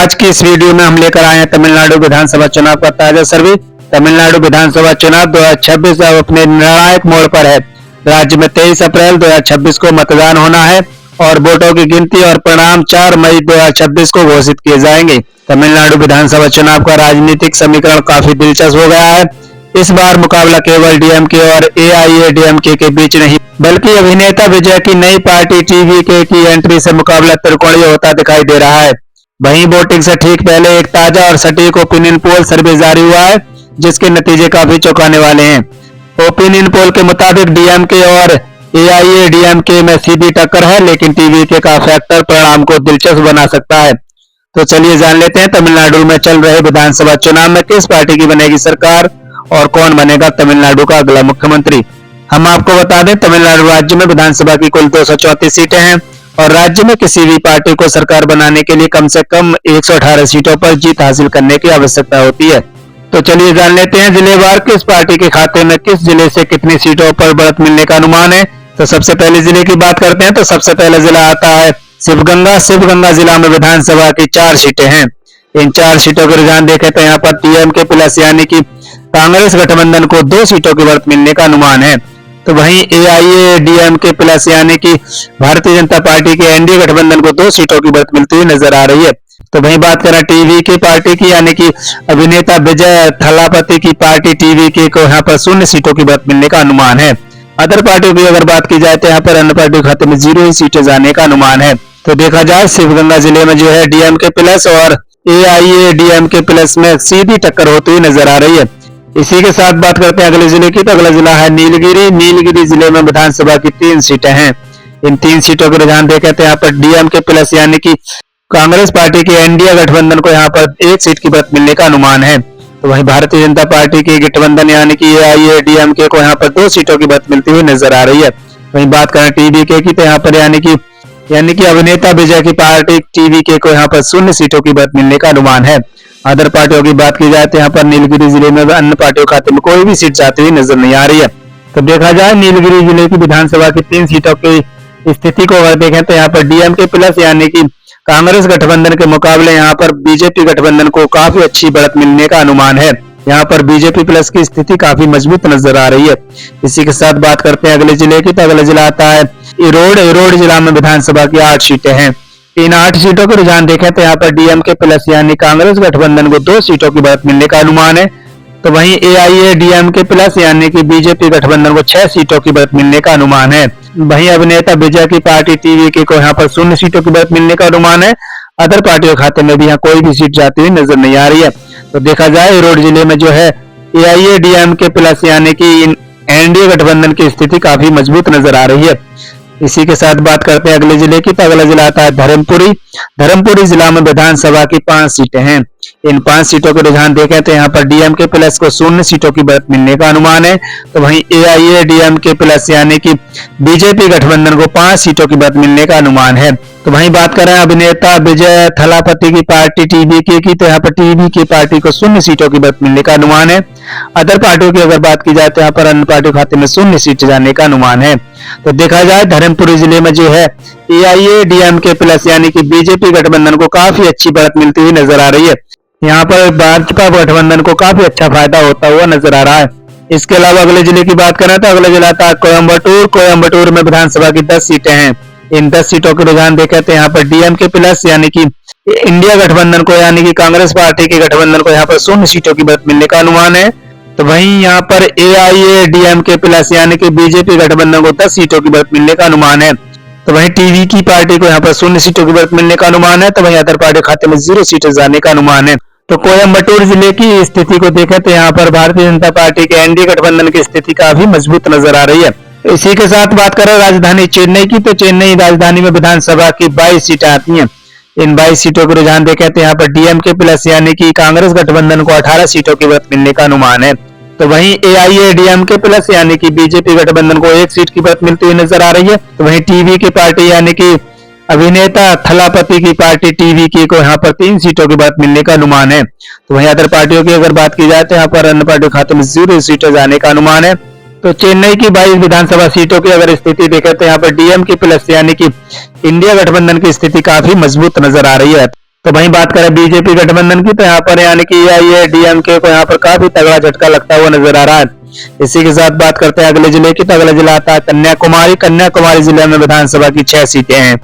आज की इस वीडियो में हम लेकर आए हैं तमिलनाडु विधानसभा चुनाव का ताजा सर्वे। तमिलनाडु विधानसभा चुनाव 2026 अब अपने निर्णायक मोड़ पर है। राज्य में 23 अप्रैल 2026 को मतदान होना है और वोटों की गिनती और परिणाम 4 मई 2026 को घोषित किए जाएंगे। तमिलनाडु विधानसभा चुनाव का राजनीतिक समीकरण काफी दिलचस्प हो गया है। इस बार मुकाबला केवल डीएमके और एआईएडीएमके के बीच नहीं, बल्कि अभिनेता विजय की नई पार्टी टीवीके की एंट्री से मुकाबला त्रिकोणीय होता दिखाई दे रहा है। वहीं वोटिंग से ठीक पहले एक ताजा और सटीक ओपिनियन पोल सर्वे जारी हुआ है, जिसके नतीजे काफी चौंकाने वाले हैं। ओपिनियन पोल के मुताबिक डीएमके और एआईएडीएमके में सीधी टक्कर है, लेकिन टीवीके का फैक्टर परिणाम को दिलचस्प बना सकता है। तो चलिए जान लेते हैं तमिलनाडु में चल रहे विधानसभा चुनाव में किस पार्टी की बनेगी सरकार और कौन बनेगा तमिलनाडु का अगला मुख्यमंत्री। हम आपको बता दें, तमिलनाडु राज्य में विधानसभा की कुल 234 सीटें हैं और राज्य में किसी भी पार्टी को सरकार बनाने के लिए कम से कम 118 सीटों पर जीत हासिल करने की आवश्यकता होती है। तो चलिए जान लेते हैं जिलेवार किस पार्टी के खाते में किस जिले से कितनी सीटों पर बढ़त मिलने का अनुमान है। तो सबसे पहले जिले की बात करते हैं तो सबसे पहले जिला आता है शिवगंगा। शिवगंगा जिला में विधानसभा की 4 सीटें हैं। इन 4 सीटों के रुझान देखें तो यहाँ पर टीएमके प्लस यानी कि कांग्रेस गठबंधन को 2 सीटों की बढ़त मिलने का अनुमान है। तो वहीं एआईएडीएमके प्लस यानी कि भारतीय जनता पार्टी के एनडीए गठबंधन को 2 सीटों की बढ़त मिलती हुई नजर आ रही है। तो वहीं बात करें टीवीके पार्टी की यानी कि अभिनेता विजय थलापति की पार्टी टीवीके को यहाँ पर 0 सीटों की बढ़त मिलने का अनुमान है। अदर पार्टियों की अगर बात की जाए तो यहाँ पर अन्य पार्टियों के खाते में 0 ही सीटें जाने का अनुमान है। तो देखा जाए शिवगंगा जिले में जो है डीएमके प्लस और एआईएडीएमके प्लस में सीधी टक्कर होती हुई नजर आ रही है। इसी के साथ बात करते हैं अगले जिले की, तो अगला जिला है नीलगिरी। नीलगिरी जिले में विधानसभा की 3 सीटें हैं। इन 3 सीटों के रुझान देखें तो यहाँ पर डीएमके प्लस यानी कि कांग्रेस पार्टी के एनडीए गठबंधन को यहाँ पर 1 सीट की बढ़त मिलने का अनुमान है। तो वहीं भारतीय जनता पार्टी के गठबंधन यानी कि एआईएडीएमके को यहाँ पर 2 सीटों की बढ़त मिलती हुई नजर आ रही है। वहीं बात करें टीवीके की तो यहाँ पर यानी कि अभिनेता विजय की पार्टी टीवीके को यहाँ पर 0 सीटों की बढ़त मिलने का अनुमान है। अदर पार्टियों की बात की जाए तो यहाँ पर नीलगिरी जिले में अन्य पार्टियों के खाते में कोई भी सीट जाती हुई नजर नहीं आ रही है। तो देखा जाए नीलगिरी जिले की विधानसभा की 3 सीटों की स्थिति को अगर देखें तो यहाँ पर डीएमके प्लस यानी कि कांग्रेस गठबंधन के मुकाबले यहाँ पर बीजेपी गठबंधन को काफी अच्छी बढ़त मिलने का अनुमान है। यहाँ पर बीजेपी प्लस की स्थिति काफी मजबूत नजर आ रही है। इसी के साथ बात करते हैं अगले जिले की, तो अगला जिला आता है इरोड। इरोड जिला में विधानसभा की 8 सीटें हैं। इन 8 सीटों के रुझान देखें तो यहाँ पर डीएमके प्लस यानी कांग्रेस गठबंधन को 2 सीटों की बढ़त मिलने का अनुमान है। तो वहीं एआईएडीएमके प्लस यानी कि बीजेपी गठबंधन को 6 सीटों की बढ़त मिलने का अनुमान है। वहीं अभिनेता विजय की पार्टी टीवीके को यहाँ पर 0 सीटों की बढ़त मिलने का अनुमान है। अदर पार्टियों के खाते में भी यहाँ कोई भी सीट जाती हुई नजर नहीं आ रही है। तो देखा जाए इरोड जिले में जो है एआईएडीएमके प्लस यानी कि एनडीए गठबंधन की स्थिति काफी मजबूत नजर आ रही है। इसी के साथ बात करते हैं अगले जिले की, तो अगला जिला आता है धर्मपुरी। धर्मपुरी जिला में विधानसभा की 5 सीटें हैं। इन 5 सीटों के रुझान देखें तो यहाँ पर डीएमके प्लस को 0 सीटों की बढ़त मिलने का अनुमान है। तो वहीं एआईएडीएमके प्लस यानी कि बीजेपी गठबंधन को 5 सीटों की बढ़त मिलने का अनुमान है। तो वहीं बात करें अभिनेता विजय थलापति की पार्टी टीवीके की, तो यहाँ पर टीवीके पार्टी को 0 सीटों की बढ़त मिलने का अनुमान है। अदर पार्टियों की अगर बात की जाए तो यहाँ पर अन्य पार्टियों खाते में 0 सीट जाने का अनुमान है। तो देखा जाए धर्मपुरी जिले में जो है एआईएडीएमके प्लस यानी कि बीजेपी गठबंधन को काफी अच्छी बढ़त मिलती हुई नजर आ रही है। यहाँ पर भाजपा गठबंधन को काफी अच्छा फायदा होता हुआ नजर आ रहा है। इसके अलावा अगले जिले की बात करें तो अगला जिला था कोयम्बटूर। कोयम्बटूर में विधानसभा की 10 सीटें हैं। इन 10 सीटों के रुझान देखें तो यहाँ पर डीएमके प्लस यानी कि इंडिया गठबंधन को यानी कि कांग्रेस पार्टी के गठबंधन को यहाँ पर 0 सीटों की बढ़त मिलने का अनुमान है। तो वहीं यहाँ पर एआईएडीएमके प्लस यानी कि बीजेपी गठबंधन को 10 सीटों की बढ़त मिलने का अनुमान है। तो वहीं टीवी की पार्टी को यहाँ पर 0 सीटों की बढ़त मिलने का अनुमान है। तो वहीं अदर पार्टी खाते में 0 सीटें जाने का अनुमान है। तो कोयम्बटूर जिले की स्थिति को देखें तो यहाँ पर भारतीय जनता पार्टी के एनडीए गठबंधन की स्थिति काफी मजबूत नजर आ रही है। इसी के साथ बात करें राजधानी चेन्नई की, तो चेन्नई राजधानी में विधानसभा की 22 सीटें आती हैं। इन 22 सीटों के रुझान देखें तो यहाँ पर डीएमके प्लस यानी कि कांग्रेस गठबंधन को 18 सीटों की बढ़त मिलने का अनुमान है। तो वहीं एआईएडीएमके प्लस यानी कि बीजेपी गठबंधन को 1 सीट की बढ़त मिलती हुई नजर आ रही है। तो वहीं टीवी की पार्टी यानी कि अभिनेता थलापति की पार्टी टीवीके को यहाँ पर 3 सीटों की बढ़त मिलने का अनुमान है। तो वहीं अदर पार्टियों की अगर बात की जाए तो यहाँ पर अन्य पार्टियों के खाते में 0 सीटें जाने का अनुमान है। तो चेन्नई की 22 विधानसभा सीटों की अगर स्थिति देखें तो यहाँ पर डीएमके प्लस यानी कि इंडिया गठबंधन की स्थिति काफी मजबूत नजर आ रही है। तो वहीं बात करें बीजेपी गठबंधन की, तो यहाँ पर यानी कि AIADMK को यहाँ पर काफी तगड़ा झटका लगता हुआ नजर आ रहा है। इसी के साथ बात करते हैं अगले जिले की, तो अगला जिला आता है कन्याकुमारी। कन्याकुमारी जिले में विधानसभा की 6 सीटें हैं।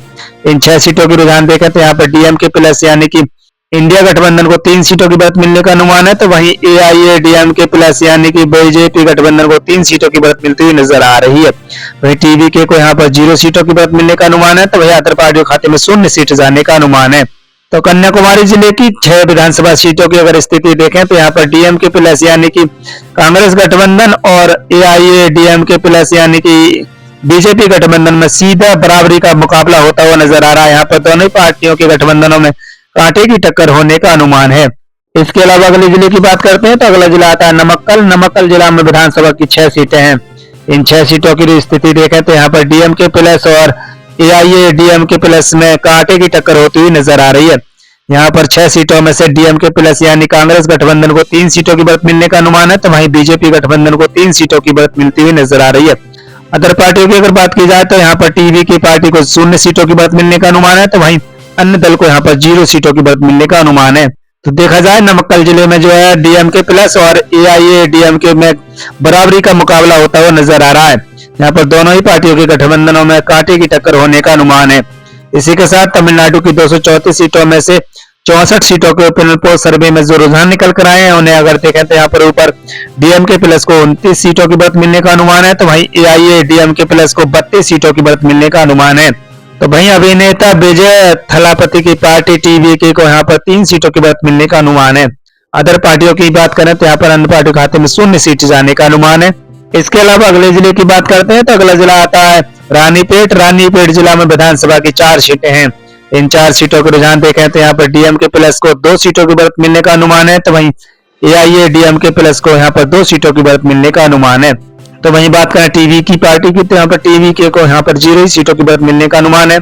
इन 6 सीटों की रुझान देखें तो यहाँ पर DMK प्लस यानी कि इंडिया गठबंधन को 3 सीटों की बढ़त मिलने का अनुमान है, तो वहीं AIADMK प्लस यानी कि बीजेपी गठबंधन को 3 सीटों की बढ़त मिलती हुई नजर आ रही है। वहीं TVK को यहाँ पर 0 सीटों की बढ़त मिलने का अनुमान है, तो वहीं अदर पार्टियों के खाते में 0 सीट जाने का अनुमान है। तो कन्याकुमारी जिले की 6 विधानसभा सीटों की अगर स्थिति देखें तो यहाँ पर DMK प्लस यानी कि कांग्रेस गठबंधन और AIADMK प्लस यानी कि बीजेपी गठबंधन में सीधा बराबरी का मुकाबला होता हुआ नजर आ रहा है। यहाँ पर दोनों पार्टियों के गठबंधनों में कांटे की टक्कर होने का अनुमान है। इसके अलावा अगले जिले की बात करते हैं तो अगला जिला आता है नमक्कल। नमक्कल जिला में विधानसभा की 6 सीटें हैं। इन 6 सीटों की स्थिति देखें तो यहाँ पर DMK प्लस और AIADMK प्लस में कांटे की टक्कर होती हुई नजर आ रही है। यहाँ पर 6 सीटों में से DMK प्लस यानी कांग्रेस गठबंधन को 3 सीटों की बढ़त मिलने का अनुमान है, तो वहीं बीजेपी गठबंधन को 3 सीटों की बढ़त मिलती हुई नजर आ रही है। अदर पार्टियों की अगर बात की जाए तो यहाँ पर TVK पार्टी को 0 सीटों की बढ़त मिलने का अनुमान है, तो वहीं अन्य दल को यहाँ पर 0 सीटों की बढ़त मिलने का अनुमान है। तो देखा जाए नमक्कल जिले में जो है DMK प्लस और AIADMK में बराबरी का मुकाबला होता हुआ नजर आ रहा है। यहाँ पर दोनों ही पार्टियों के गठबंधनों में कांटे की टक्कर होने का अनुमान है। इसी के साथ तमिलनाडु की 234 सीटों में से 64 सीटों के ओपिनियन पोल सर्वे में जो रुझान निकल कर आए हैं उन्हें अगर देखें तो यहाँ पर ऊपर DMK प्लस को 29 सीटों की बढ़त मिलने का अनुमान है, तो वहीं AIADMK प्लस को 32 सीटों की बढ़त मिलने का अनुमान है। तो वहीं अभिनेता विजय थलापति की पार्टी TVK को यहाँ पर 3 सीटों की बढ़त मिलने का अनुमान है। अदर पार्टियों की बात करें तो यहाँ पर अन्य पार्टियों के खाते में 0 सीट जाने का अनुमान है। इसके अलावा अगले जिले की बात करते हैं तो अगला जिला आता है रानीपेट। रानीपेट जिला में विधानसभा की 4 सीटें हैं। इन 4 सीटों के रुझान देखें तो यहाँ पर DMK प्लस को 2 सीटों की बढ़त मिलने का अनुमान है, तो वहीं AIADMK प्लस को यहाँ पर 2 सीटों की बढ़त मिलने का अनुमान है। तो वहीं बात करें टीवी की पार्टी की, तो यहाँ पर TVK को यहाँ पर 0 सीटों की बढ़त मिलने का अनुमान है।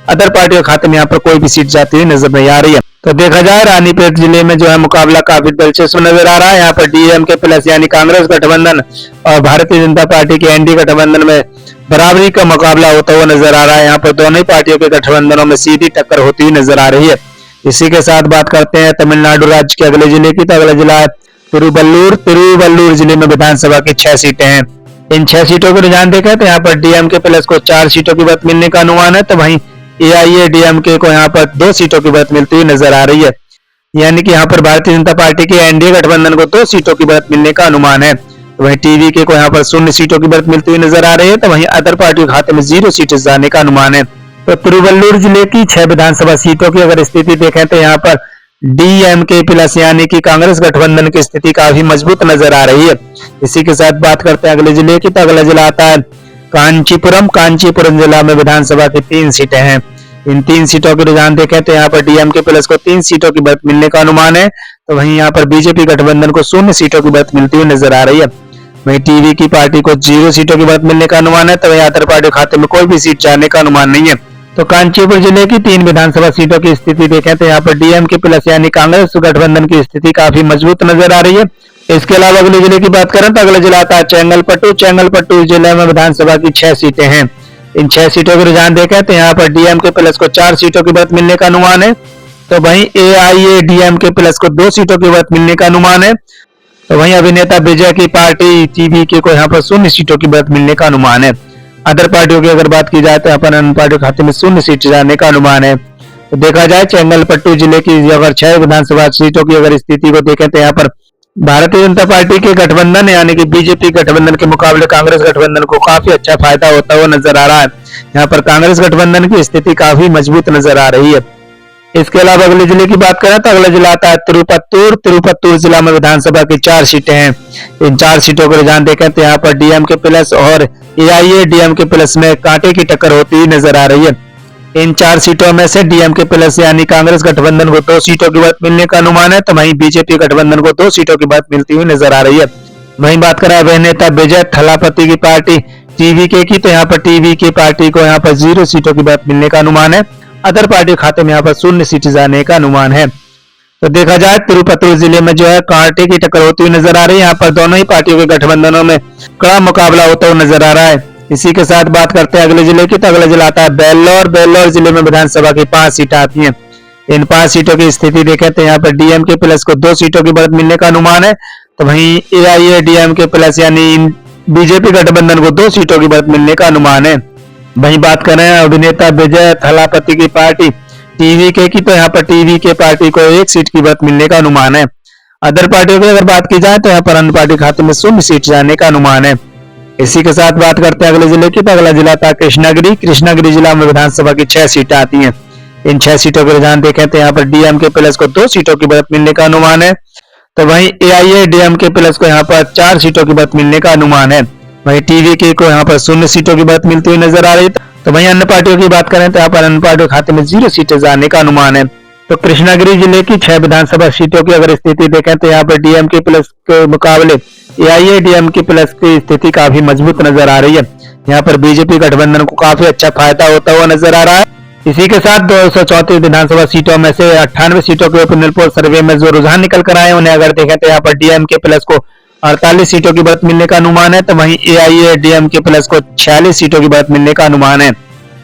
अदर पार्टियों के खाते में यहाँ पर कोई भी सीट जाती हुई नजर नहीं आ रही है। तो देखा जाए रानीपेट जिले में जो है मुकाबला काफी दिलचस्प नजर आ रहा है। यहाँ पर DMK प्लस यानी कांग्रेस गठबंधन और भारतीय जनता पार्टी के NDA गठबंधन में बराबरी का मुकाबला होता हुआ नजर आ रहा है। यहाँ पर दोनों ही पार्टियों के गठबंधनों में सीधी टक्कर होती हुई नजर आ रही है। इसी के साथ बात करते हैं तमिलनाडु राज्य के अगले जिले की, तो अगला जिला है तिरुवल्लूर। तिरुवल्लूर जिले में विधानसभा की 6 सीटें हैं। इन 6 सीटों को रुझान देखें तो यहाँ पर DMK प्लस को 4 सीटों की बढ़त मिलने का अनुमान है, तो वहीं AIADMK को यहाँ पर 2 सीटों की बढ़त मिलती हुई नजर आ रही है। यानी कि यहाँ पर भारतीय जनता पार्टी के NDA गठबंधन को 2 सीटों की बढ़त मिलने का अनुमान है, तो वहीं TVK को यहाँ पर 0 सीटों की बढ़त मिलती हुई नजर आ रही है, तो वहीं अदर पार्टियों के खाते में 0 सीटें जाने का अनुमान है। तो तिरुवल्लूर जिले की 6 विधानसभा सीटों की अगर स्थिति देखें तो यहाँ पर DMK प्लस यानी कि कांग्रेस गठबंधन की स्थिति काफी मजबूत नजर आ रही है। इसी के साथ बात करते हैं अगले जिले की, तो अगला जिला आता है कांचीपुरम। कांचीपुरम जिला में विधानसभा की 3 सीटें हैं। इन 3 सीटों के रुझान देखें तो यहाँ पर DMK प्लस को 3 सीटों की बढ़त मिलने का अनुमान है, तो वहीं यहाँ पर बीजेपी गठबंधन को 0 सीटों की बढ़त मिलती हुई नजर आ रही है। वहीं टीवी की पार्टी को 0 सीटों की बढ़त मिलने का अनुमान है, तो वहीं अदर पार्टी खाते में कोई भी सीट जाने का अनुमान नहीं है। तो कांचीपुर जिले की 3 विधानसभा सीटों की स्थिति देखें तो यहाँ पर DMK प्लस यानी कांग्रेस गठबंधन की स्थिति काफी मजबूत नजर आ रही है। इसके अलावा अगले जिले की बात करें तो अगला जिला आता है चेंगलपट्टू। चेंगलपट्टू जिले में विधानसभा की 6 सीटें हैं। इन 6 सीटों के रुझान देखें तो यहाँ पर DMK प्लस को 4 सीटों की बढ़त मिलने का अनुमान है, तो वहीं AIADMK प्लस को 2 सीटों की बढ़त मिलने का अनुमान है। तो वहीं अभिनेता विजय की पार्टी TVK को यहाँ पर 0 सीटों की बढ़त मिलने का अनुमान है। अदर पार्टियों की अगर बात की जाए तो यहाँ पर अन्य पार्टियों के खाते में 0 सीट जाने का अनुमान है। तो देखा जाए चेंगलपट्टू जिले की अगर 6 विधानसभा सीटों की अगर स्थिति को देखें तो यहाँ पर भारतीय जनता पार्टी के गठबंधन यानी कि बीजेपी गठबंधन के मुकाबले कांग्रेस गठबंधन को काफी अच्छा फायदा होता हुआ नजर आ रहा है। यहाँ पर कांग्रेस गठबंधन की स्थिति काफी मजबूत नजर आ रही है। इसके अलावा अगले जिले की बात करें तो अगला जिला आता है तिरुपत्तूर। तिरुपत्तूर जिला में विधानसभा की 4 सीटें हैं। इन 4 सीटों को रुझान देखें तो यहाँ पर DMK प्लस और AIADMK प्लस में कांटे की टक्कर होती हुई नजर आ रही है। इन 4 सीटों में से DMK प्लस यानी कांग्रेस गठबंधन को 2 सीटों की बढ़त मिलने का अनुमान है, तो वहीं बीजेपी गठबंधन को 2 सीटों की बढ़त मिलती हुई नजर आ रही है। वहीं बात करें अभिनेता विजय थलापति की पार्टी TVK की, तो यहाँ पर TVK पार्टी को यहाँ पर 0 सीटों की बढ़त मिलने का अनुमान है। अदर पार्टी खाते में यहाँ पर 0 सीट जाने का अनुमान है। तो देखा जाए तिरुपत्तूर जिले में जो है कांटे की टक्कर होती हुई नजर आ रही है। यहाँ पर दोनों ही पार्टियों के गठबंधनों में कड़ा मुकाबला होता हुआ नजर आ रहा है। इसी के साथ बात करते हैं अगले जिले की, तो अगला जिला आता है बेल्लौर। बेल्लौर जिले में विधानसभा की 5 सीटें आती हैं। इन 5 सीटों की स्थिति देखें तो यहाँ पर डीएमके प्लस को 2 सीटों की बढ़त मिलने का अनुमान है, तो वहीं एआईएडीएमके प्लस यानी बीजेपी गठबंधन को 2 सीटों की बढ़त मिलने का अनुमान है। वहीं बात करें अभिनेता विजय थलापति की पार्टी टीवीके की, तो यहाँ पर टीवीके पार्टी को 1 सीट की बढ़त मिलने का अनुमान है। अदर पार्टियों की अगर बात की जाए तो यहाँ पर अन्य पार्टी खाते में 0 सीट जाने का अनुमान है। इसी के साथ बात करते हैं अगले जिले की, तो अगला जिला था कृष्णागिरी। कृष्णागिरी जिला में विधानसभा की 6 सीटें आती हैं। इन 6 सीटों के रुझान देखें तो यहाँ पर डीएमके प्लस को 2 सीटों की बढ़त मिलने का अनुमान है, तो वहीं एआईएडीएमके प्लस को यहाँ पर 4 सीटों की बढ़त मिलने का अनुमान है। वहीं टीवीके को यहाँ पर 0 सीटों की बढ़त मिलती हुई नजर आ रही है। तो वहीं अन्य पार्टियों की बात करें तो यहाँ पर अन्य पार्टियों के खाते में 0 सीटें जाने का अनुमान है। तो कृष्णागिरी जिले की 6 विधानसभा सीटों की अगर स्थिति देखें तो यहाँ पर डीएमके प्लस के मुकाबले एआईएडीएमके प्लस की स्थिति काफी मजबूत नजर आ रही है। यहाँ पर बीजेपी गठबंधन को काफी अच्छा फायदा होता हुआ नजर आ रहा है। इसी के साथ 234 विधानसभा सीटों में से 98 सीटों के ओपिनियन पोल सर्वे में जो रुझान निकल कर आए उन्हें अगर देखें तो यहाँ पर डीएमके प्लस को 48 सीटों की बढ़त मिलने का अनुमान है, तो वहीं एआईएडीएमके प्लस को 46 सीटों की बढ़त मिलने का अनुमान है।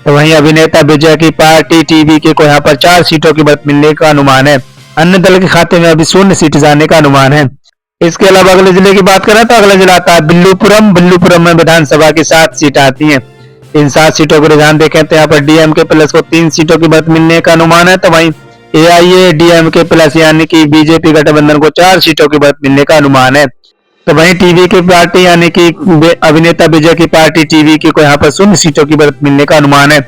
तो वहीं अभिनेता विजय की पार्टी टीवीके को यहाँ पर 4 सीटों की बढ़त मिलने का अनुमान है। अन्य दल के खाते में अभी 0 सीट जाने का अनुमान है। इसके अलावा अगले जिले की बात करें तो अगला जिला आता है बिल्लुपुरम। बिल्लुपुरम में विधानसभा की 7 सीटें आती हैं। इन 7 सीटों को रुझान देखें तो यहाँ पर डीएमके प्लस को 3 सीटों की बढ़त मिलने का अनुमान है, तो वहीं एआईएडीएमके प्लस यानी कि बीजेपी गठबंधन को 4 सीटों की बढ़त मिलने का अनुमान है। तो वहीं टीवी की पार्टी यानी कि अभिनेता विजय की पार्टी टीवीके को यहाँ पर 0 सीटों की बढ़त मिलने का अनुमान है।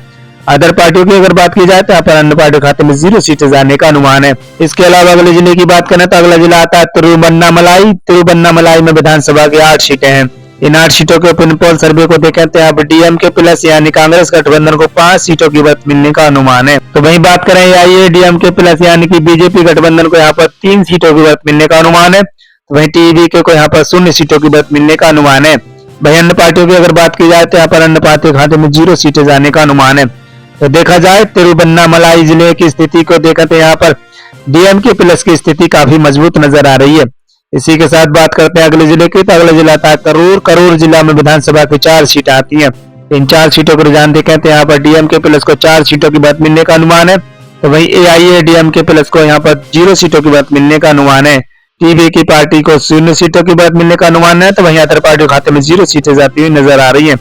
अदर पार्टियों की अगर बात की जाए तो यहाँ पर अन्य पार्टी खाते में 0 सीटें जाने का अनुमान है। इसके अलावा अगले जिले की बात करें तो अगला जिला आता है तिरुवन्नामलाई। तिरुवन्नामलाई में विधानसभा की 8 सीटें हैं। इन 8 सीटों के ओपिनियन पोल सर्वे को देखें तो यहाँ पर डीएमके प्लस यानी कांग्रेस गठबंधन को 5 सीटों की बढ़त मिलने का अनुमान है। तो वहीं बात करें एआईएडीएमके प्लस यानी कि बीजेपी गठबंधन को यहाँ पर 3 सीटों की बढ़त मिलने का अनुमान है, वहीं टीवीके को यहाँ पर 0 सीटों की बढ़त मिलने का अनुमान है। वहीं अन्य पार्टियों की अगर बात की जाए तो यहाँ पर अन्य पार्टियों के खाते में 0 सीटें जाने का अनुमान है। तो देखा जाए तिरुवन्नामलाई जिले की स्थिति को देखा तो यहाँ पर डीएमके प्लस की स्थिति काफी मजबूत नजर आ रही है। इसी के साथ बात करते हैं अगले जिले की, तो अगला जिला था करूर। करूर जिला में विधानसभा की 4 सीटें आती हैं। इन 4 सीटों को रुझान देखें तो यहाँ पर डीएमके प्लस को 4 सीटों की बढ़त मिलने का अनुमान है, तो वहीं एआईएडीएमके प्लस को यहाँ पर 0 सीटों की बढ़त मिलने का अनुमान है। टीवी की पार्टी को 0 सीटों की बढ़त मिलने का अनुमान है, तो वहीं अदर पार्टियों के खाते में 0 सीटें जाती हुई नजर आ रही है।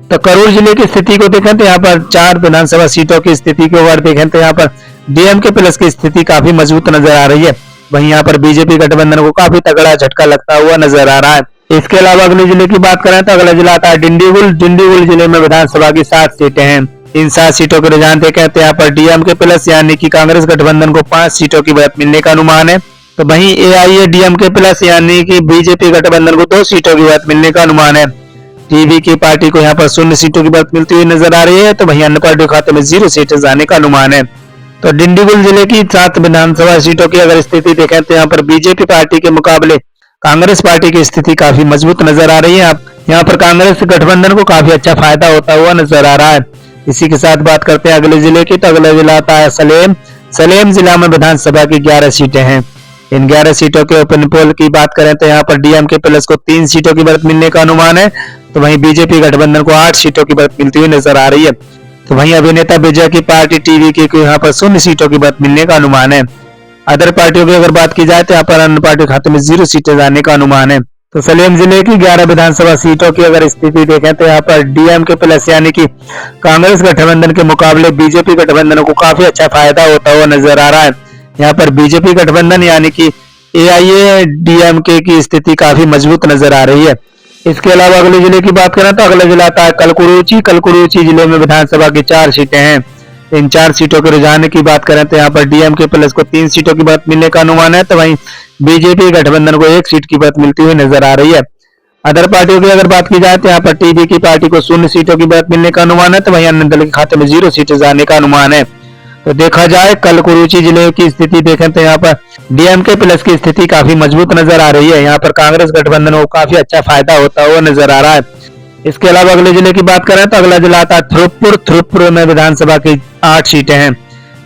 तो करूर जिले की स्थिति को देखें तो यहाँ पर 4 विधानसभा सीटों की स्थिति को अगर देखें तो यहाँ पर डीएमके प्लस की स्थिति काफी मजबूत नजर आ रही है। वहीं यहाँ पर बीजेपी गठबंधन को काफी तगड़ा झटका लगता हुआ नजर आ रहा है। इसके अलावा अगले जिले की बात करें तो अगला जिला आता है डिंडीगुल। डिंडीगुल जिले में विधानसभा की 7 सीटें हैं। इन 7 सीटों के रुझान देखें तो यहाँ पर डीएमके प्लस यानी कि कांग्रेस गठबंधन को 5 सीटों की बढ़त मिलने का अनुमान है, तो वहीं एआईएडीएमके प्लस यानी कि बीजेपी गठबंधन को 2 सीटों की बढ़त मिलने का अनुमान है। टीवी की पार्टी को यहाँ पर 0 सीटों की बढ़त मिलती हुई नजर आ रही है, तो वहीं अन्य पार्टियों के खाते में 0 सीटें जाने का अनुमान है। तो डिंडीगुल जिले की 7 विधानसभा सीटों की अगर स्थिति देखें तो यहाँ पर बीजेपी पार्टी के मुकाबले कांग्रेस पार्टी की स्थिति काफी मजबूत नजर आ रही है। यहाँ पर कांग्रेस गठबंधन को काफी अच्छा फायदा होता हुआ नजर आ रहा है। इसी के साथ बात करते हैं अगले जिले की, तो अगला जिला आता है सलेम। सलेम जिला में विधानसभा की 11 सीटें हैं। इन 11 सीटों के ओपन पोल की बात करें तो यहाँ पर डीएमके प्लस को 3 सीटों की बढ़त मिलने का अनुमान है, तो वहीं बीजेपी गठबंधन को 8 सीटों की बढ़त मिलती हुई नजर आ रही है। तो वहीं अभिनेता विजय की पार्टी टीवीके को यहाँ पर 0 सीटों की बढ़त मिलने का अनुमान है। अदर पार्टियों की अगर बात की जाए तो यहाँ पर अन्य पार्टियों के खाते में 0 सीटें जाने का अनुमान है। तो सलेम जिले की 11 विधानसभा सीटों की अगर स्थिति देखें तो यहाँ पर डीएमके प्लस यानी कि कांग्रेस गठबंधन के मुकाबले बीजेपी गठबंधन को काफी अच्छा फायदा होता हुआ नजर आ रहा है। यहाँ पर बीजेपी गठबंधन यानी कि एआईएडीएमके की स्थिति काफी मजबूत नजर आ रही है। इसके अलावा अगले जिले की बात करें तो अगला जिला आता है कलकुरुचि। कलकुरुचि जिले में विधानसभा की 4 सीटें हैं। इन 4 सीटों के रुझान की बात करें तो यहाँ पर डीएमके प्लस को 3 सीटों की बढ़त मिलने का अनुमान है, तो वहीं बीजेपी गठबंधन को 1 सीट की बढ़त मिलती हुई नजर आ रही है। अदर पार्टियों की अगर बात की जाए तो यहाँ पर टीवी की पार्टी को 0 सीटों की बढ़त मिलने का अनुमान है, तो वहीं अन्य दल के खाते में 0 सीटें जाने का अनुमान है। तो देखा जाए कलकुरुचि जिले की स्थिति देखें तो यहाँ पर डीएमके प्लस की स्थिति काफी मजबूत नजर आ रही है। यहाँ पर कांग्रेस गठबंधन को काफी अच्छा फायदा होता हुआ नजर आ रहा है। इसके अलावा अगले जिले की बात करें तो अगला जिला आता है थिरुप्पुर। थिरुप्पुर में विधानसभा की 8 सीटें हैं।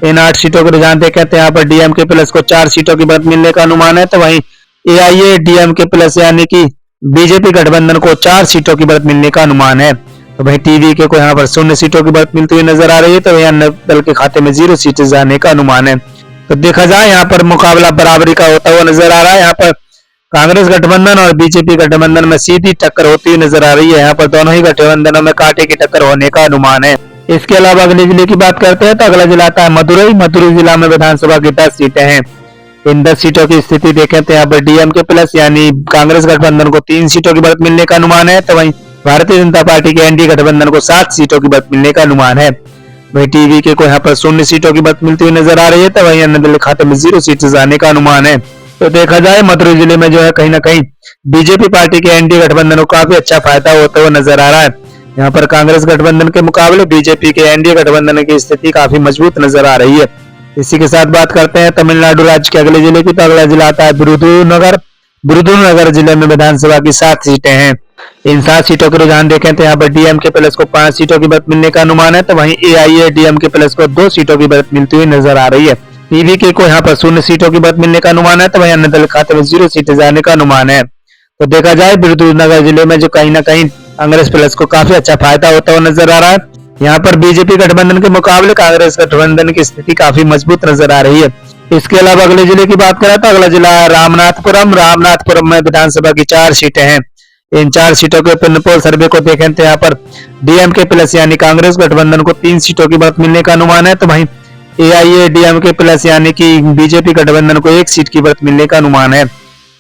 इन 8 सीटों को रुझान देखें तो यहाँ पर डीएमके प्लस को 4 सीटों की बढ़त मिलने का अनुमान है, तो वहीं एआईएडीएमके प्लस यानी कि बीजेपी गठबंधन को 4 सीटों की बढ़त मिलने का अनुमान है, तो वहीं टीवीके को यहाँ पर 0 सीटों की बढ़त मिलती हुई नजर आ रही है, तो वहीं अन्य दल के खाते में 0 सीटें जाने का अनुमान है। तो देखा जाए यहाँ पर मुकाबला बराबरी का होता हुआ नजर आ रहा है। यहाँ पर कांग्रेस गठबंधन और बीजेपी गठबंधन में सीधी टक्कर होती हुई नजर आ रही है। यहाँ पर दोनों ही गठबंधनों में कांटे की टक्कर होने का अनुमान है। इसके अलावा अगले जिले की बात करते हैं तो अगला जिला आता है मदुरई। मदुरई जिला में विधानसभा की 10 सीटें हैं। इन 10 सीटों की स्थिति देखें तो यहाँ पर डीएमके प्लस यानी कांग्रेस गठबंधन को 3 सीटों की बढ़त मिलने का अनुमान है, तो वहीं भारतीय जनता पार्टी के एनडीए गठबंधन को 7 सीटों की बढ़त मिलने का अनुमान है। वहीं टीवीके को यहाँ पर 0 सीटों की बढ़त मिलती हुई नजर आ रही है, तो वहीं अन्य दल खाते में 0 सीट जाने का अनुमान है। तो देखा जाए मदुरई जिले में जो है कहीं ना कहीं बीजेपी पार्टी के एनडीए गठबंधन को काफी अच्छा फायदा होता हुआ नजर आ रहा है। यहाँ पर कांग्रेस गठबंधन के मुकाबले बीजेपी के एनडीए गठबंधन की स्थिति काफी मजबूत नजर आ रही है। इसी के साथ बात करते हैं तमिलनाडु राज्य के अगले जिले की। तो अगला जिला आता है विरुधुनगर। विरुधुनगर जिले में विधानसभा की 7 सीटें हैं। इन 7 सीटों के रुझान देखें तो यहाँ पर डीएमके प्लस को 5 सीटों की बढ़त मिलने का अनुमान है, तो वहीं एआईएडीएमके प्लस को 2 सीटों की बढ़त मिलती हुई नजर आ रही है। टीवीके को यहाँ पर 0 सीटों की बढ़त मिलने का अनुमान है, तो वहीं अन्य दल खाते में 0 सीटें जाने का अनुमान है। तो देखा जाए विरुधुनगर जिले में जो कहीं ना कहीं कांग्रेस प्लस को काफी अच्छा फायदा होता हुआ नजर आ रहा है। यहाँ पर बीजेपी गठबंधन के मुकाबले कांग्रेस गठबंधन की स्थिति काफी मजबूत नजर आ रही है। इसके अलावा अगले जिले की बात करें तो अगला जिला रामनाथपुरम। रामनाथपुरम में विधानसभा की 4 सीटें हैं। इन 4 सीटों के पिन पोल सर्वे को देखें तो यहाँ पर डीएमके प्लस यानी कांग्रेस गठबंधन को 3 सीटों की बढ़त मिलने का अनुमान है, तो वहीं एआईएडीएमके प्लस यानी कि बीजेपी गठबंधन को 1 सीट की बढ़त मिलने का अनुमान है।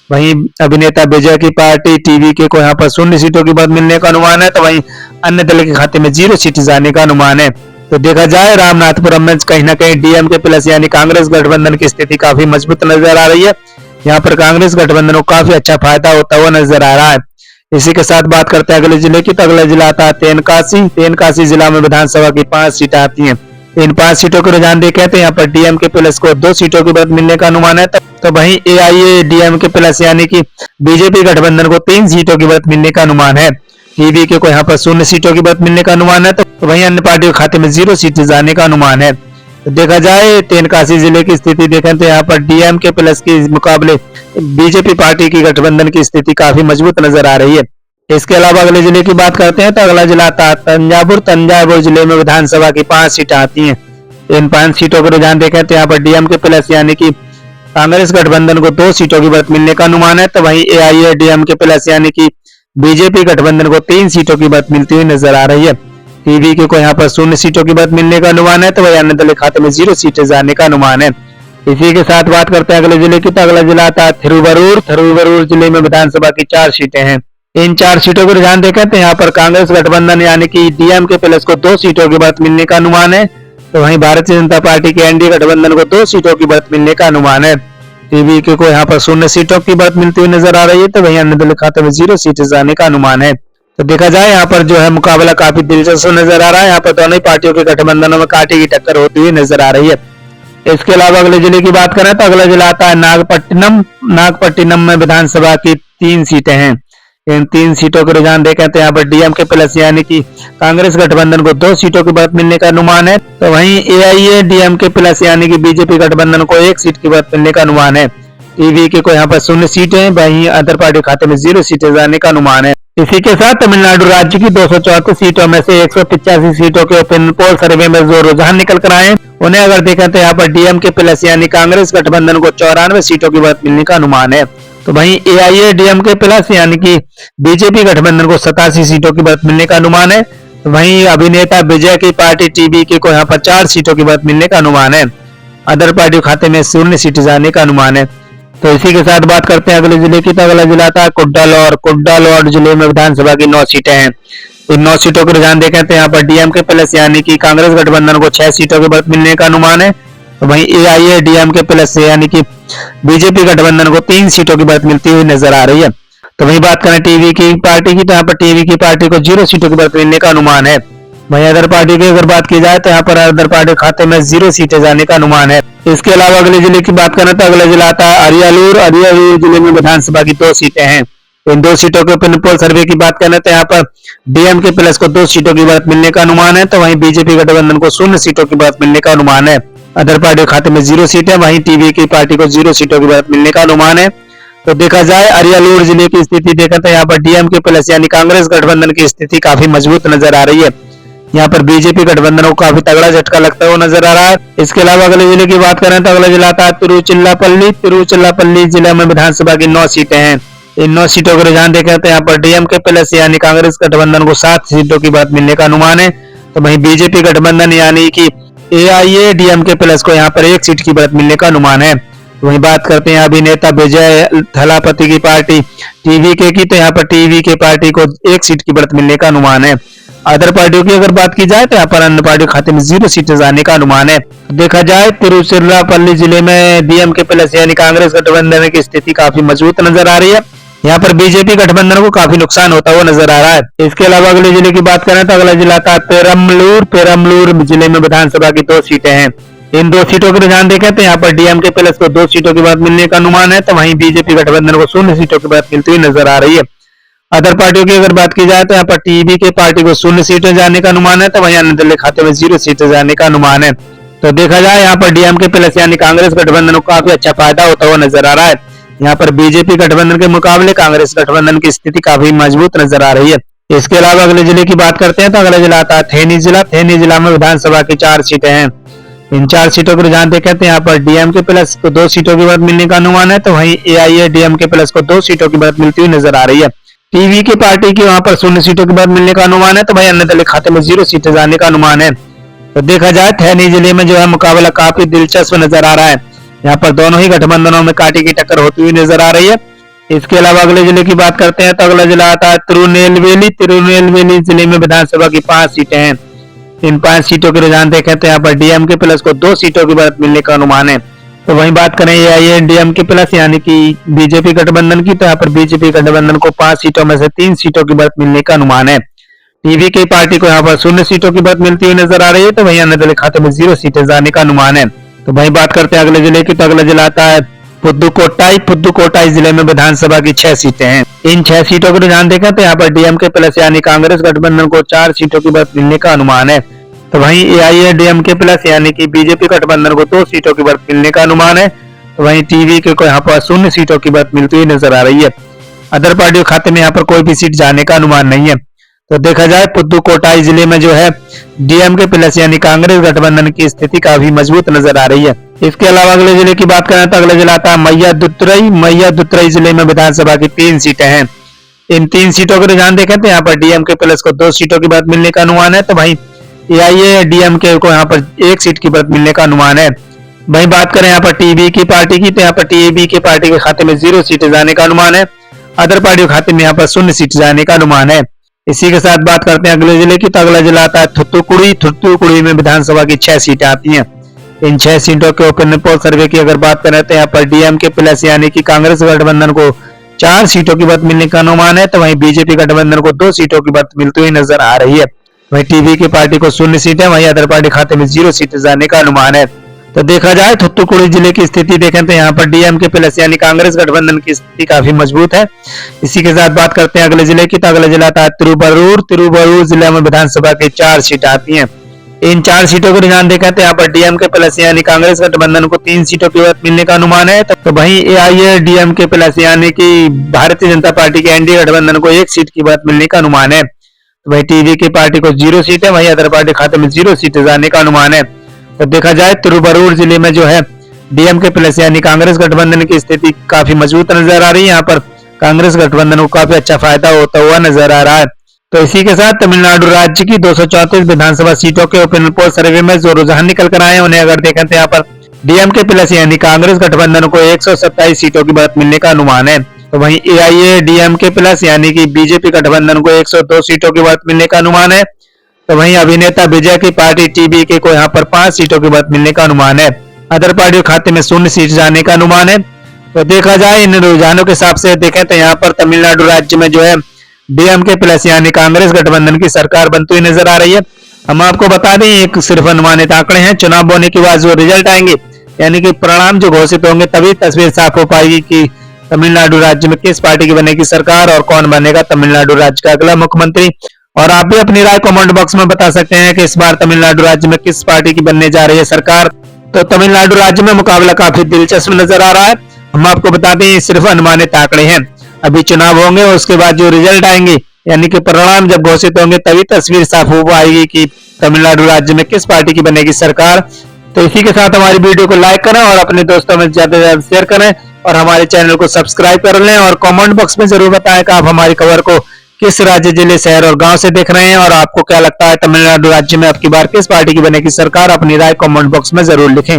वहीं अभिनेता विजय की पार्टी टीवीके को यहाँ पर 0 सीटों की बढ़त मिलने का अनुमान है, तो वहीं अन्य दल के खाते में 0 सीट जाने का अनुमान है। तो देखा जाए रामनाथपुरम में कहीं ना कहीं डीएमके प्लस यानी कांग्रेस गठबंधन की स्थिति काफी मजबूत नजर आ रही है। यहाँ पर कांग्रेस गठबंधन को काफी अच्छा फायदा होता हुआ नजर आ रहा है। इसी के साथ बात करते हैं अगले जिले की। तो अगला जिला आता है तेनकासी। तेनकासी जिला में विधानसभा की 5 सीटें आती हैं। इन 5 सीटों के रुझान देखें तो यहाँ पर डीएमके प्लस को 2 सीटों की बढ़त मिलने का अनुमान है, तो वहीं एआईएडीएमके प्लस यानी कि बीजेपी गठबंधन को 3 सीटों की बढ़त मिलने का अनुमान है। टीवीके को यहाँ पर 0 सीटों की बढ़त मिलने का अनुमान है, तो वहीं अन्य पार्टियों के खाते में 0 सीट जाने का अनुमान है। तो देखा जाए तेनकासी जिले की स्थिति देखें तो यहाँ पर डीएमके प्लस के मुकाबले बीजेपी पार्टी की गठबंधन की स्थिति काफी मजबूत नजर आ रही है। इसके अलावा अगले जिले की बात करते हैं तो अगला जिला आता है तंजावुर। तंजावुर जिले में विधानसभा की 5 सीटें आती हैं। इन 5 सीटों को रुझान देखें तो यहाँ पर डीएमके प्लस यानी कि कांग्रेस गठबंधन को 2 सीटों की बढ़त मिलने का अनुमान है, तो वहीं एआईएडीएमके प्लस यानी कि बीजेपी गठबंधन को 3 सीटों की बढ़त मिलती हुई नजर आ रही है। टीवीके को यहाँ पर 0 सीटों की बढ़त मिलने का अनुमान है, तो वहीं अन्य दल के खाते में 0 सीटें जाने का अनुमान है। इसी के साथ बात करते हैं अगले जिले की। तो अगला जिला आता है थिरुवरूर। थिरुवरूर जिले में विधानसभा की 4 सीटें हैं। इन 4 सीटों को रुझान देखें तो यहाँ पर कांग्रेस गठबंधन यानी कि डीएमके प्लस को 2 सीटों की बढ़त मिलने का अनुमान है, तो वहीं भारतीय जनता पार्टी के एनडीए गठबंधन को 2 सीटों की बढ़त मिलने का अनुमान है। टीवीके को यहाँ पर 0 सीटों की बढ़त मिलती हुई नजर आ रही है, तो वहीं अन्य दल खाते में 0 सीट जाने का अनुमान है। तो देखा जाए यहाँ पर जो है मुकाबला काफी दिलचस्प नजर आ रहा है। यहाँ पर दोनों ही पार्टियों के गठबंधनों में कांटे की टक्कर होती हुई नजर आ रही है। इसके अलावा अगले जिले की बात करें तो अगला जिला आता है नागपट्टिनम। नागपट्टिनम में विधानसभा की 3 सीटें हैं। इन 3 सीटों के रुझान देखें तो यहाँ पर डीएमके प्लस यानी कि कांग्रेस गठबंधन को 2 सीटों की बढ़त मिलने का अनुमान है, तो वहीं एआईएडीएमके प्लस यानी कि बीजेपी गठबंधन को 1 सीट की बढ़त मिलने का अनुमान है। टीवीके को यहाँ पर 0 सीटें, वहीं अदर पार्टी खाते में 0 सीटें जाने का अनुमान है। इसी के साथ तमिलनाडु राज्य की 234 सीटों में से 185 सीटों के ओपिनियन पोल सर्वे में जो रुझान निकल कर आए उन्हें अगर देखें तो यहाँ पर डीएमके प्लस यानी कांग्रेस गठबंधन को 94 सीटों की बढ़त मिलने का अनुमान है, तो वहीं एआईएडीएमके प्लस यानी कि बीजेपी गठबंधन को 87 सीटों की बढ़त मिलने का अनुमान है। वहीं अभिनेता विजय की पार्टी टीवीके को यहाँ पर 4 सीटों की बढ़त मिलने का अनुमान है। अदर पार्टी खाते में 0 सीट जाने का अनुमान है। तो इसी के साथ बात करते हैं अगले जिले की। तो अगला जिला था कुड्डालोर। कुड्डालोर जिले में विधानसभा की 9 सीटें हैं। इन 9 सीटों को रुझान देखें तो यहाँ पर डीएमके प्लस यानी कि कांग्रेस गठबंधन को 6 सीटों की बढ़त मिलने का अनुमान है, तो वहीं एआईएडीएमके प्लस यानी कि बीजेपी गठबंधन को 3 सीटों की बढ़त मिलती हुई नजर आ रही है। तो वहीं बात करें टीवी की पार्टी की, तो यहाँ पर टीवी की पार्टी को 0 सीटों की बढ़त मिलने का अनुमान है। वहीं अदर पार्टी की अगर बात की जाए तो यहाँ पर अदर पार्टी खाते में 0 सीटें जाने का अनुमान है। इसके अलावा अगले जिले की बात करें तो अगला जिला आता है अरियालूर। अरियालूर जिले में विधानसभा की 2 सीटें हैं। इन 2 सीटों के ओपिनियन पोल सर्वे की बात करें तो यहाँ पर डीएमके प्लस को 2 सीटों की बढ़त मिलने का अनुमान है, तो वहीं बीजेपी गठबंधन को 0 सीटों की बढ़त मिलने का अनुमान है। अदर पार्टी खाते में 0 सीटें, वहीं टीवी की पार्टी को 0 सीटों की बढ़त मिलने का अनुमान है। तो देखा जाए अरियालूर जिले की स्थिति देखें तो यहाँ पर डीएमके प्लस यानी कांग्रेस गठबंधन की स्थिति काफी मजबूत नजर आ रही है। यहाँ पर बीजेपी गठबंधन को काफी तगड़ा झटका लगता हुआ नजर आ रहा है। इसके अलावा अगले जिले की बात करें तो अगला जिला आता है तिरुचिरापल्ली जिले में विधानसभा की 9 सीटें हैं। इन 9 सीटों का रुझान देखें तो यहाँ पर डीएमके प्लस यानी कांग्रेस गठबंधन को 7 सीटों की बात मिलने का अनुमान है। तो वहीं बीजेपी गठबंधन यानी कि AIADMK प्लस को यहाँ पर 1 सीट की बात मिलने का अनुमान है। वहीं बात करते हैं अभिनेता विजय थलापति की पार्टी TVK की, तो यहाँ पर TVK पार्टी को 1 सीट की बढ़त मिलने का अनुमान है। अदर पार्टियों की अगर बात की जाए तो यहाँ पर अन्य पार्टियों के खाते में 0 सीटें जाने का अनुमान है। देखा जाए तिरुचिरापल्ली जिले में DMK प्लस यानी कांग्रेस गठबंधन की स्थिति काफी मजबूत नजर आ रही है। यहाँ पर बीजेपी गठबंधन को काफी नुकसान होता हुआ नजर आ रहा है। इसके अलावा अगले जिले की बात करें तो अगला जिला था पेरम्बलूर जिले में विधानसभा की 2 सीटें हैं। इन 2 सीटों के रुझान देखें तो यहाँ पर DMK प्लस को 2 सीटों की बात मिलने का अनुमान है। तो वहीं बीजेपी गठबंधन को 0 सीटों की बात मिलती हुई नजर आ रही है। अदर पार्टियों की अगर बात की जाए तो यहाँ पर TVK पार्टी को 0 सीटें जाने का अनुमान है। तो वहीं अन्य दल के खाते में 0 सीटें जाने का अनुमान है। तो देखा जाए यहाँ पर DMK प्लस यानी कांग्रेस गठबंधन को काफी अच्छा फायदा होता हुआ नजर आ रहा है। यहाँ पर बीजेपी गठबंधन के मुकाबले कांग्रेस गठबंधन की स्थिति काफी मजबूत नजर आ रही है। इसके अलावा अगले जिले की बात करते हैं तो अगला जिला आता है थेनी जिला में विधानसभा की 4 सीटें हैं। इन 4 सीटों को रुझान देखें तो यहाँ पर DMK प्लस को 2 सीटों की बात मिलने का अनुमान है। तो वहीं AIADMK प्लस को 2 सीटों की बात मिलती हुई नजर आ रही है। TVK पार्टी की वहां पर 0 सीटों की बात मिलने का अनुमान है। तो भाई अन्य दल के खाते में 0 सीटें जाने का अनुमान है। तो देखा जाए थेनी जिले में जो है मुकाबला काफी दिलचस्प नजर आ रहा है। यहाँ पर दोनों ही गठबंधनों में कांटे की टक्कर होती हुई नजर आ रही है। इसके अलावा अगले जिले की बात करते हैं तो अगला जिला आता है तिरुनेलवेली जिले में विधानसभा की 5 सीटें हैं। इन 5 सीटों के रुझान देखें तो यहाँ पर DMK प्लस को 2 सीटों की बात मिलने का अनुमान है। तो वहीं बात करें AIADMK प्लस यानी कि बीजेपी गठबंधन की, तो यहाँ पर बीजेपी गठबंधन को 5 सीटों में से 3 सीटों की बात मिलने का अनुमान है। TVK पार्टी को यहाँ पर 0 सीटों की बात मिलती हुई नजर आ रही है। तो वहीं अन्य दल खाते में 0 सीटें जाने का अनुमान है। तो वहीं बात करते हैं अगले जिले की, तो अगला जिला आता है पुदुकोट्टाई जिले में विधानसभा की 6 सीटें हैं। इन 6 सीटों को रुझान देखें तो यहाँ पर DMK प्लस यानी कांग्रेस गठबंधन को 4 सीटों की बात मिलने का अनुमान है। तो वहीं AIADMK प्लस यानी कि बीजेपी गठबंधन को 2 सीटों की बात मिलने का अनुमान है। तो वहीं TVK को यहाँ पर 0 सीटों की बात मिलती हुई नजर आ रही है। अदर पार्टियों खाते में यहाँ पर कोई भी सीट जाने का अनुमान नहीं है। तो देखा जाए पुदुकोट्टाई जिले में जो है DMK प्लस यानी कांग्रेस गठबंधन की स्थिति काफी मजबूत नजर आ रही है। इसके अलावा अगले जिले की बात करें तो अगला जिला आता है मय्यादुथुरई जिले में विधानसभा की 3 सीटें हैं। इन 3 सीटों को रुझान देखें तो यहाँ पर DMK प्लस को 2 सीटों की बात मिलने का अनुमान है। तो वहीं AIADMK को यहाँ पर 1 सीट की बात मिलने का अनुमान है। वहीं बात करें यहाँ पर TVK पार्टी की, तो यहाँ पर TVK पार्टी के खाते में 0 सीटें जाने का अनुमान है। अदर पार्टियों के खाते में यहाँ पर 0 सीट जाने का अनुमान है। इसी के साथ बात करते हैं अगले जिले की, तो अगला जिला आता है थुथुकुड़ी में विधानसभा की 6 सीटें आती हैं। इन 6 सीटों के ओपिनियन पोल सर्वे की अगर बात करें तो यहाँ पर DMK प्लस यानी कि कांग्रेस गठबंधन को 4 सीटों की बात मिलने का अनुमान है। तो वहीं बीजेपी गठबंधन को 2 सीटों की बात मिलती हुई नजर आ रही है। वहीं TVK पार्टी को 0 सीटें, वहीं अदर पार्टी खाते में 0 सीटें जाने का अनुमान है। तो देखा जाए थुथुकुड़ी जिले की स्थिति देखें तो यहाँ पर DMK प्लस यानी कांग्रेस गठबंधन की स्थिति काफी मजबूत है। इसी के साथ बात करते हैं अगले जिले की, तो अगला जिला था तिरुवरूर जिले में विधानसभा की 4 सीटें आती हैं। इन 4 सीटों को रुझान देखें तो यहाँ पर DMK प्लस यानी कांग्रेस गठबंधन को 3 सीटों की बात मिलने का अनुमान है। तो वहीं AIADMK प्लस यानी कि भारतीय जनता पार्टी के NDA गठबंधन को 1 सीट की बात मिलने का अनुमान है। तो वहीं TVK पार्टी को 0 सीटें, वहीं अदर पार्टी खाते में 0 सीटें जाने का अनुमान है। तो देखा जाए तिरुवरूर जिले में जो है DMK प्लस यानी कांग्रेस गठबंधन की स्थिति काफी मजबूत नजर आ रही है। यहाँ पर कांग्रेस गठबंधन को काफी अच्छा फायदा होता हुआ नजर आ रहा है। तो इसी के साथ तमिलनाडु राज्य की 234 विधानसभा सीटों के ओपिनियन पोल सर्वे में जो रुझान निकल कर आए उन्हें अगर देखें तो यहाँ पर DMK प्लस यानी कांग्रेस गठबंधन को 127 सीटों की बात मिलने का अनुमान है। तो वहीं AIADMK प्लस यानी कि बीजेपी गठबंधन को 102 सीटों की बात मिलने का अनुमान है। तो वहीं अभिनेता विजय की पार्टी TVK को यहाँ पर 5 सीटों की बात मिलने का अनुमान है। अदर पार्टियों खाते में 0 सीट जाने का अनुमान है। तो देखा जाए इन रुझानों के हिसाब से देखें तो यहाँ पर तमिलनाडु राज्य में जो है DMK प्लस यानी कांग्रेस गठबंधन की सरकार बनती हुई नजर आ रही है। हम आपको बता दें एक सिर्फ अनुमानित आंकड़े हैं। चुनाव होने के बाद जो रिजल्ट आएंगे यानी कि परिणाम जो घोषित होंगे तभी तस्वीर साफ हो पाएगी कि तमिलनाडु राज्य में किस पार्टी की बनेगी सरकार और कौन बनेगा तमिलनाडु राज्य का अगला मुख्यमंत्री। और आप भी अपनी राय कमेंट बॉक्स में बता सकते हैं कि इस बार तमिलनाडु राज्य में किस पार्टी की बनने जा रही है सरकार। तो तमिलनाडु राज्य में मुकाबला काफी दिलचस्प नजर आ रहा है। हम आपको बता दें सिर्फ अनुमानित आंकड़े हैं। अभी चुनाव होंगे उसके बाद जो रिजल्ट आएंगे यानी कि परिणाम जब घोषित होंगे तभी तस्वीर साफ हो पाएगी कि तमिलनाडु राज्य में किस पार्टी की बनेगी सरकार। तो इसी के साथ हमारी वीडियो को लाइक करें और अपने दोस्तों में ज्यादा से ज्यादा शेयर करें और हमारे चैनल को सब्सक्राइब कर लें और कमेंट बॉक्स में जरूर बताएं कि आप हमारी खबर को किस राज्य, जिले, शहर और गांव से देख रहे हैं और आपको क्या लगता है तमिलनाडु राज्य में अब की बार किस पार्टी की बनेगी सरकार। अपनी राय कमेंट बॉक्स में जरूर लिखें।